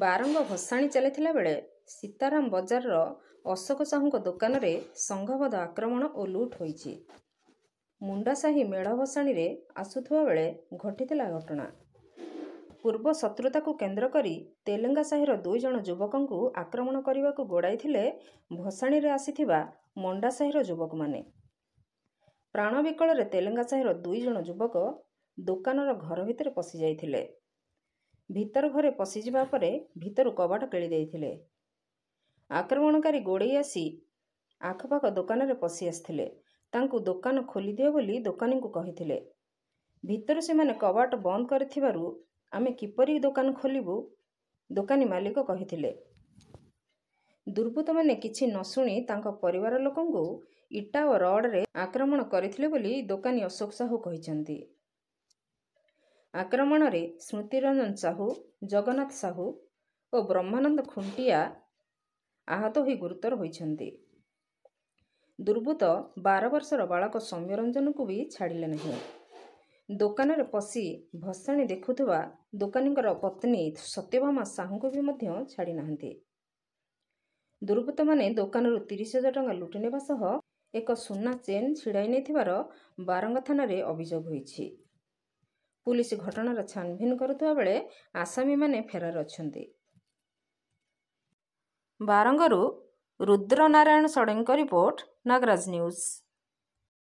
ବାରଙ୍ଗ ଭସାଣି ଚାଲିଥିଲା ବେଳେ ସୀତାରାମ ବଜାରର ଅଶୋକ ସାହୁଙ୍କ ଦୋକାନରେ ସଂଘବଦ୍ଧ ଆକ୍ରମଣ ଓ ଲୁଟ୍ ହୋଇଛି। ମୁଣ୍ଡାସାହି ମେଢ଼ ଭସାଣିରେ ଆସୁଥିବା ବେଳେ ଘଟିଥିଲା ଘଟଣା। ପୂର୍ବ ଶତ୍ରୁତାକୁ କେନ୍ଦ୍ର କରି ତେଲେଙ୍ଗା ସାହିର 2 ଜଣ ଯୁବକଙ୍କୁ ଆକ୍ରମଣ କରିବାକୁ ଗୋଡ଼ାଇଥିଲେ ଭସାଣିରେ ଆସିଥିବା ମଣ୍ଡା ସାହିର ଯୁବକମାନେ। ପ୍ରାଣ ବିକଳରେ ତେଲେଙ୍ଗା ସାହିର 2 ଜଣ ଯୁବକ ଦୋକାନର ଘର ଭିତରେ ପଶି ଯାଇଥିଲେ। ଭିତର ଘରେ ପଶିଯିବା ପରେ ଭିତରୁ କବାଟ କିଳି ଦେଇଥିଲେ। ଆକ୍ରମଣକାରୀ ଗୋଡ଼େଇ ଆସି ଆଖପାଖ ଦୋକାନରେ ପଶି ଆସିଥିଲେ। ତାଙ୍କୁ ଦୋକାନ ଖୋଲିଦିଅ ବୋଲି ଦୋକାନୀଙ୍କୁ କହିଥିଲେ। ଭିତରୁ ସେମାନେ କବାଟ ବନ୍ଦ କରିଥିବାରୁ ଆମେ କିପରି ଦୋକାନ ଖୋଲିବୁ, ଦୋକାନୀ ମାଲିକ କହିଥିଲେ। ଦୁର୍ବୃତ୍ତମାନେ କିଛି ନ ଶୁଣି ତାଙ୍କ ପରିବାର ଲୋକଙ୍କୁ ଇଟା ଓ ରଡ଼ରେ ଆକ୍ରମଣ କରିଥିଲେ ବୋଲି ଦୋକାନୀ ଅଶୋକ ସାହୁ କହିଛନ୍ତି। ଆକ୍ରମଣରେ ସ୍ମୃତିରଞ୍ଜନ ସାହୁ, ଜଗନ୍ନାଥ ସାହୁ ଓ ବ୍ରହ୍ମାନନ୍ଦ ଖୁଣ୍ଟିଆ ଆହତ ହୋଇ ଗୁରୁତର ହୋଇଛନ୍ତି। ଦୁର୍ବୃତ୍ତ 12 ବର୍ଷର ବାଳକ ସୌମ୍ୟରଞ୍ଜନକୁ ବି ଛାଡ଼ିଲେ ନାହିଁ। ଦୋକାନରେ ପଶି ଭସାଣି ଦେଖୁଥିବା ଦୋକାନୀଙ୍କର ପତ୍ନୀ ସତ୍ୟଭାମା ସାହୁଙ୍କୁ ବି ମଧ୍ୟ ଛାଡ଼ି ନାହାନ୍ତି। ଦୁର୍ବୃତ୍ତମାନେ ଦୋକାନରୁ 30,000 ଟଙ୍କା ଲୁଟି ନେବା ସହ ଏକ ସୁନା ଚେନ୍ ଛିଡ଼ାଇ ନେଇଥିବାର ବାରଙ୍ଗ ଥାନାରେ ଅଭିଯୋଗ ହୋଇଛି। ପୁଲିସ ଘଟଣାର ଛାନଭିନ୍ କରୁଥିବା ବେଳେ ଆସାମୀମାନେ ଫେରାର ଅଛନ୍ତି। ବାରଙ୍ଗରୁ ରୁଦ୍ର ନାରାୟଣ ଷଡ଼ଙ୍ଗୀଙ୍କ ରିପୋର୍ଟ, ନାଗରାଜ ନ୍ୟୁଜ୍।